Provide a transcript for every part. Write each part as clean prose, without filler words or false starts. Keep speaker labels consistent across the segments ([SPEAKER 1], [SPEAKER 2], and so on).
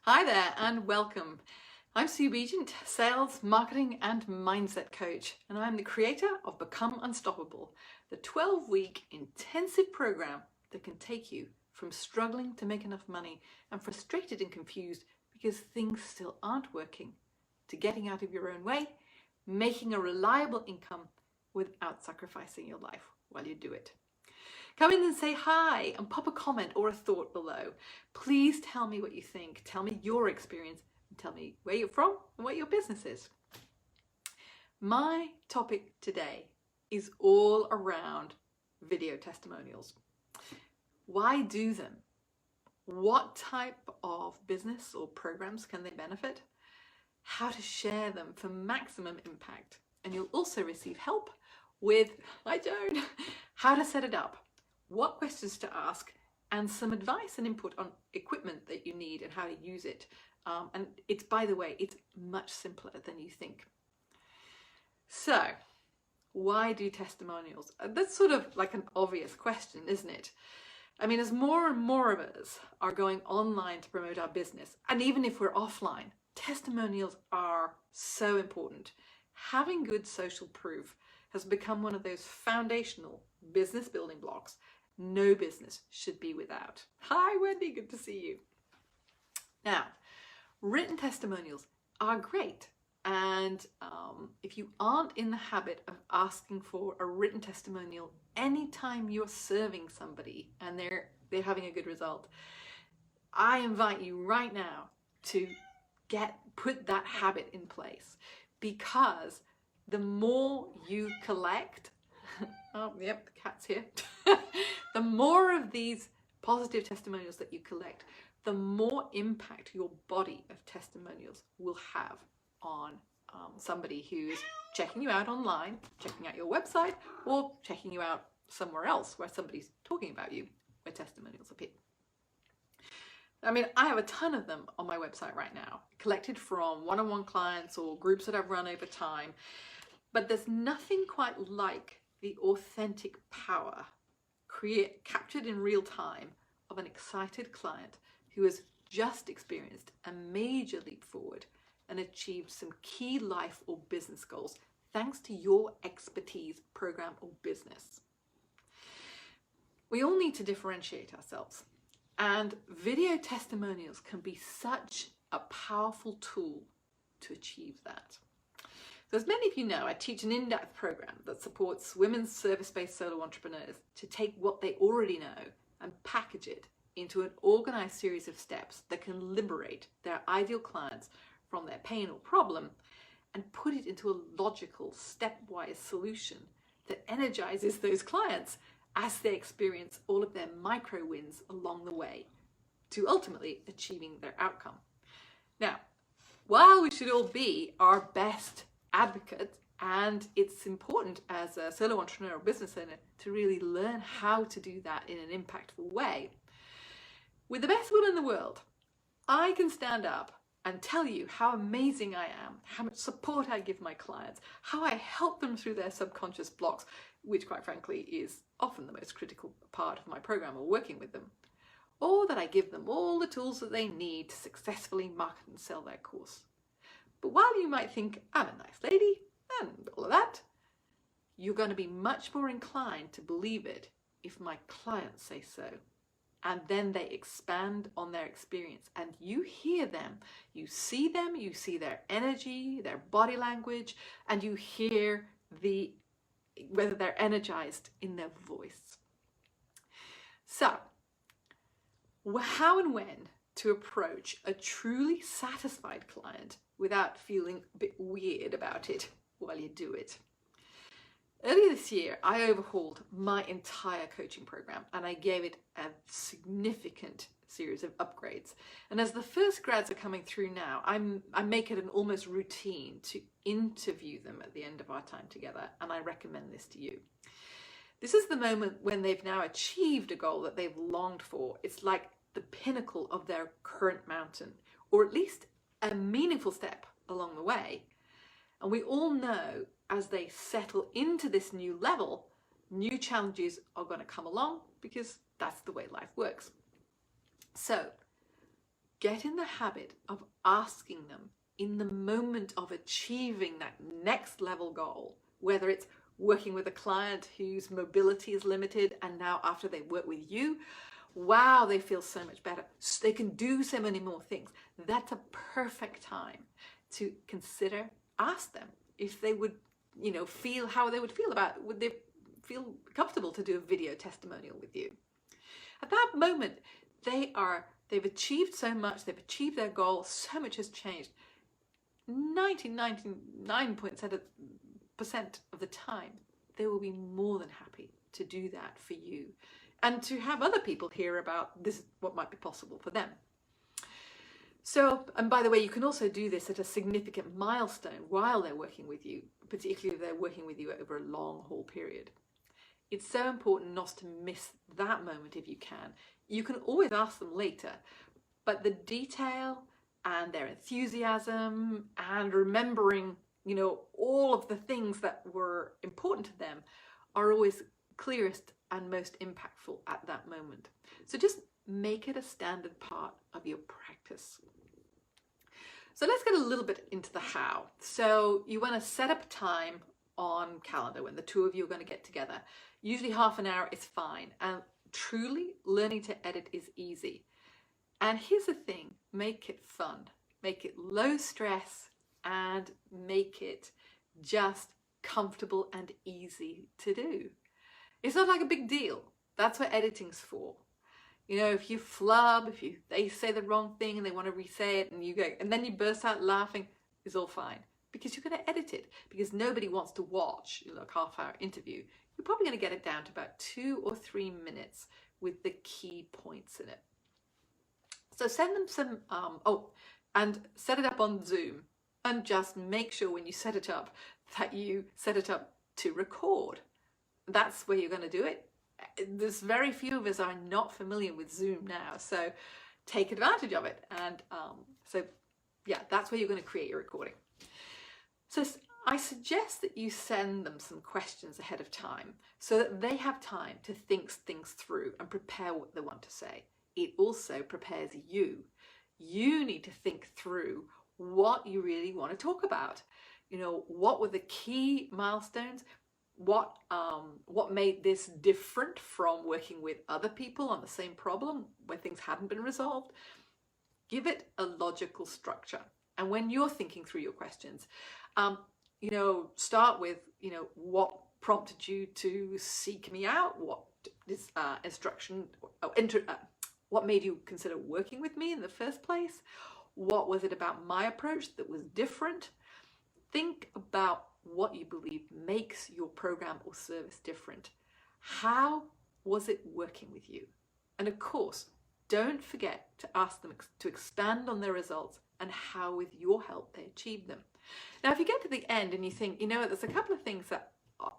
[SPEAKER 1] Hi there and welcome. I'm Sue Begent, Sales, Marketing and Mindset Coach, and I'm the creator of Become Unstoppable, the 12-week intensive program that can take you from struggling to make enough money and frustrated and confused because things still aren't working, to getting out of your own way, making a reliable income without sacrificing your life while you do it. Come in and say hi and pop a comment or a thought below. Please tell me what you think. Tell me your experience and tell me where you're from and what your business is. My topic today is all around video testimonials. Why do them? What type of business or programs can they benefit? How to share them for maximum impact. And you'll also receive help with, hi Joan, how to set it up, what questions to ask, and some advice and input on equipment that you need and how to use it. And it's, by the way, it's much simpler than you think. So, why do testimonials? That's sort of like an obvious question, isn't it? I mean, as more and more of us are going online to promote our business, and even if we're offline, testimonials are so important. Having good social proof has become one of those foundational business building blocks no business should be without. Hi Wendy, good to see you. Now, written testimonials are great, and if you aren't in the habit of asking for a written testimonial anytime you're serving somebody and they're having a good result, I invite you right now to put that habit in place, because the more you collect, oh yep, the cat's here, the more of these positive testimonials that you collect, the more impact your body of testimonials will have on somebody who's checking you out online, checking out your website, or checking you out somewhere else where somebody's talking about you, where testimonials appear. I mean, I have a ton of them on my website right now, collected from one-on-one clients or groups that I've run over time. But there's nothing quite like the authentic power captured in real time of an excited client who has just experienced a major leap forward and achieved some key life or business goals thanks to your expertise, program, or business. We all need to differentiate ourselves, and video testimonials can be such a powerful tool to achieve that. So as many of you know, I teach an in-depth program that supports women's service-based solo entrepreneurs to take what they already know and package it into an organized series of steps that can liberate their ideal clients from their pain or problem and put it into a logical, stepwise solution that energizes those clients as they experience all of their micro wins along the way to ultimately achieving their outcome. Now, while we should all be our best advocate, and it's important as a solo entrepreneur or business owner to really learn how to do that in an impactful way, with the best will in the world, I can stand up and tell you how amazing I am, how much support I give my clients, how I help them through their subconscious blocks, which quite frankly is often the most critical part of my program or working with them, or that I give them all the tools that they need to successfully market and sell their course. But while you might think, I'm a nice lady and all of that, you're going to be much more inclined to believe it if my clients say so. And then they expand on their experience and you hear them, you see their energy, their body language, and you hear whether they're energized in their voice. So, how and when to approach a truly satisfied client without feeling a bit weird about it while you do it. Earlier this year, I overhauled my entire coaching program and I gave it a significant series of upgrades. And as the first grads are coming through now, I make it an almost routine to interview them at the end of our time together, and I recommend this to you. This is the moment when they've now achieved a goal that they've longed for. It's like the pinnacle of their current mountain, or at least a meaningful step along the way. And we all know as they settle into this new level, new challenges are going to come along because that's the way life works. So get in the habit of asking them in the moment of achieving that next level goal, whether it's working with a client whose mobility is limited and now after they work with you, wow, they feel so much better. They can do so many more things. That's a perfect time to consider, ask them if they would, feel how they would feel about, would they feel comfortable to do a video testimonial with you? At that moment, they've achieved so much, they've achieved their goal, so much has changed. 99.7% of the time, they will be more than happy to do that for you and to have other people hear about this, what might be possible for them. So, and by the way, you can also do this at a significant milestone while they're working with you, particularly if they're working with you over a long haul period. It's so important not to miss that moment if you can. You can always ask them later, but the detail and their enthusiasm and remembering, all of the things that were important to them are always clearest and most impactful at that moment. So just make it a standard part of your practice. So let's get a little bit into the how. So you want to set up time on calendar when the two of you are going to get together. Usually half an hour is fine. And truly learning to edit is easy. And here's the thing, make it fun, make it low stress, and make it just comfortable and easy to do. It's not like a big deal. That's what editing's for. If you flub, they say the wrong thing and they want to re-say it and you go, and then you burst out laughing, it's all fine because you're going to edit it, because nobody wants to watch a half-hour interview. You're probably going to get it down to about 2 or 3 minutes with the key points in it. So send them some, and set it up on Zoom, and just make sure when you set it up that you set it up to record. That's where you're going to do it. There's very few of us are not familiar with Zoom now, so take advantage of it. And that's where you're going to create your recording. So I suggest that you send them some questions ahead of time so that they have time to think things through and prepare what they want to say. It also prepares you. You need to think through what you really want to talk about. What were the key milestones? What made this different from working with other people on the same problem where things hadn't been resolved? Give it a logical structure. And when you're thinking through your questions, start with, what prompted you to seek me out? What is what made you consider working with me in the first place? What was it about my approach that was different? Think about what you believe makes your program or service different. How was it working with you? And of course, don't forget to ask them to expand on their results and how with your help they achieved them. Now, if you get to the end and you think, there's a couple of things that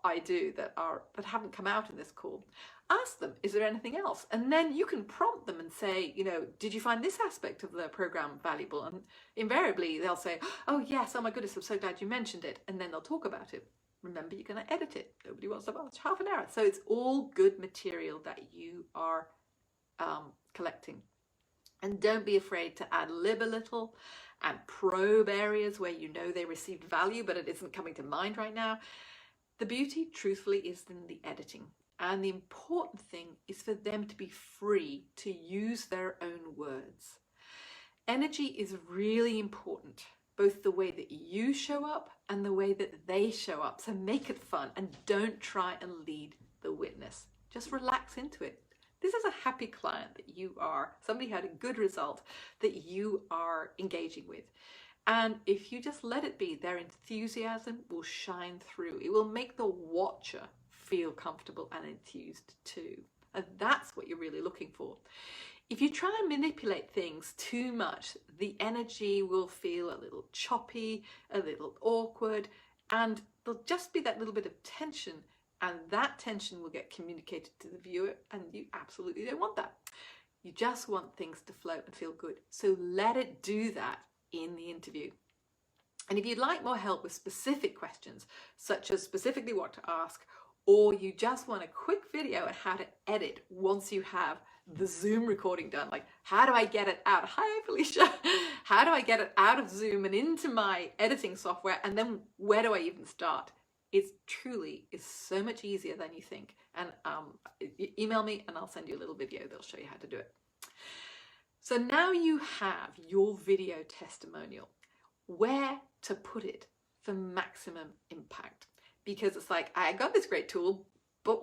[SPEAKER 1] I do that haven't come out in this call, ask them, is there anything else? And then you can prompt them and say, did you find this aspect of the program valuable? And invariably they'll say, oh yes, oh my goodness, I'm so glad you mentioned it. And then they'll talk about it. Remember, you're going to edit it. Nobody wants to watch half an hour. So it's all good material that you are collecting. And don't be afraid to ad-lib a little and probe areas where they received value, but it isn't coming to mind right now. The beauty, truthfully, is in the editing. And the important thing is for them to be free to use their own words. Energy is really important, both the way that you show up and the way that they show up. So make it fun and don't try and lead the witness. Just relax into it. This is a happy client that you are. Somebody had a good result that you are engaging with. And if you just let it be, their enthusiasm will shine through. It will make the watcher feel comfortable and enthused too. And that's what you're really looking for. If you try and manipulate things too much, the energy will feel a little choppy, a little awkward, and there'll just be that little bit of tension, and that tension will get communicated to the viewer, and you absolutely don't want that. You just want things to flow and feel good. So let it do that in the interview. And if you'd like more help with specific questions, such as specifically what to ask, or you just want a quick video on how to edit once you have the Zoom recording done. Like, how do I get it out? Hi, Felicia. How do I get it out of Zoom and into my editing software? And then where do I even start? It truly is so much easier than you think. And email me and I'll send you a little video that'll show you how to do it. So now you have your video testimonial, where to put it for maximum impact. Because it's like, I got this great tool, but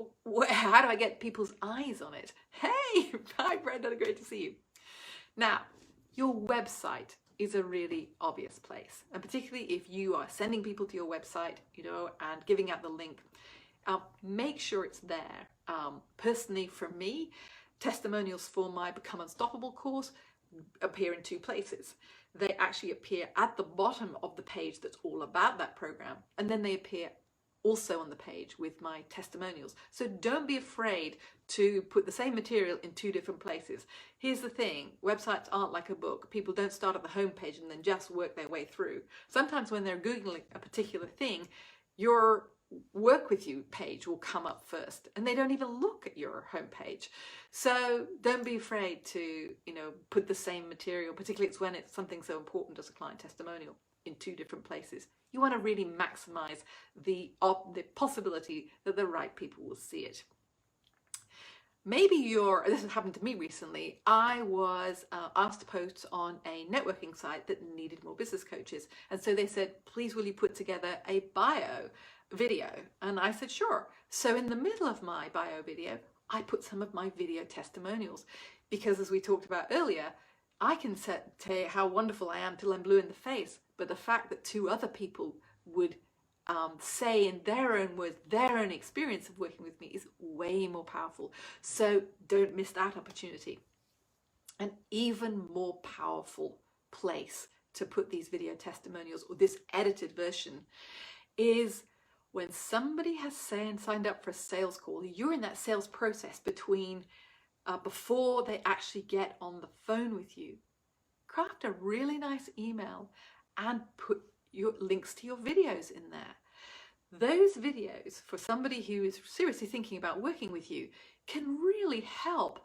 [SPEAKER 1] how do I get people's eyes on it? Hey, hi Brenda, great to see you. Now, your website is a really obvious place. And particularly if you are sending people to your website, and giving out the link, make sure it's there. Personally, for me, testimonials for my Become Unstoppable course appear in two places. They actually appear at the bottom of the page that's all about that program, and then they appear also on the page with my testimonials. So don't be afraid to put the same material in two different places. Here's the thing, websites aren't like a book. People don't start at the home page and then just work their way through. Sometimes when they're Googling a particular thing, your work with you page will come up first and they don't even look at your home page. So don't be afraid to, put the same material, particularly when it's something so important as a client testimonial, in two different places. You want to really maximize the possibility that the right people will see it. Maybe this has happened to me recently. I was asked to post on a networking site that needed more business coaches. And so they said, please will you put together a bio video? And I said, sure. So in the middle of my bio video, I put some of my video testimonials, because as we talked about earlier, I can tell you how wonderful I am till I'm blue in the face. But the fact that two other people would say in their own words, their own experience of working with me is way more powerful. So don't miss that opportunity. An even more powerful place to put these video testimonials, or this edited version, is when somebody has signed up for a sales call. You're in that sales process between before they actually get on the phone with you. Craft a really nice email and put your links to your videos in there. Those videos, for somebody who is seriously thinking about working with you, can really help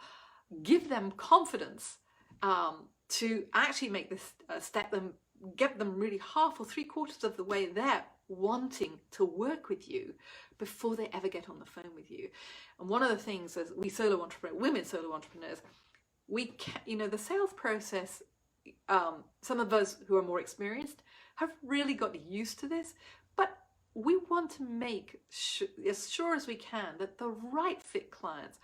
[SPEAKER 1] give them confidence to actually make this step, get them really half or 3/4 of the way there wanting to work with you before they ever get on the phone with you. And one of the things as we women solo entrepreneurs, we can, the sales process, some of us who are more experienced have really got used to this, but we want to make as sure as we can that the right fit clients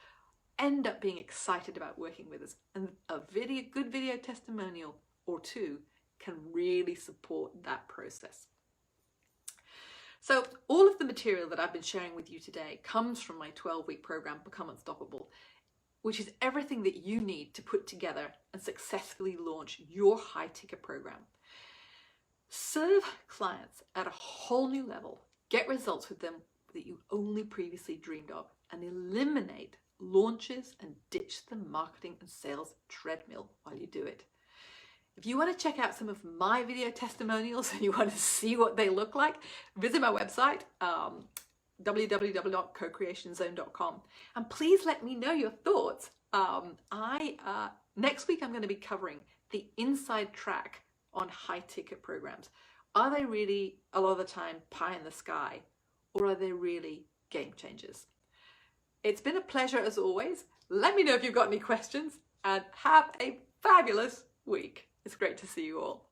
[SPEAKER 1] end up being excited about working with us. And a good video testimonial or two can really support that process. So all of the material that I've been sharing with you today comes from my 12-week program, Become Unstoppable, which is everything that you need to put together and successfully launch your high-ticket program. Serve clients at a whole new level, get results with them that you only previously dreamed of, and eliminate launches and ditch the marketing and sales treadmill while you do it. If you want to check out some of my video testimonials and you want to see what they look like, visit my website, www.cocreationzone.com, and please let me know your thoughts. Next week I'm going to be covering the inside track on high-ticket programs. Are they really, a lot of the time, pie in the sky, or are they really game changers? It's been a pleasure as always. Let me know if you've got any questions, and have a fabulous week. It's great to see you all.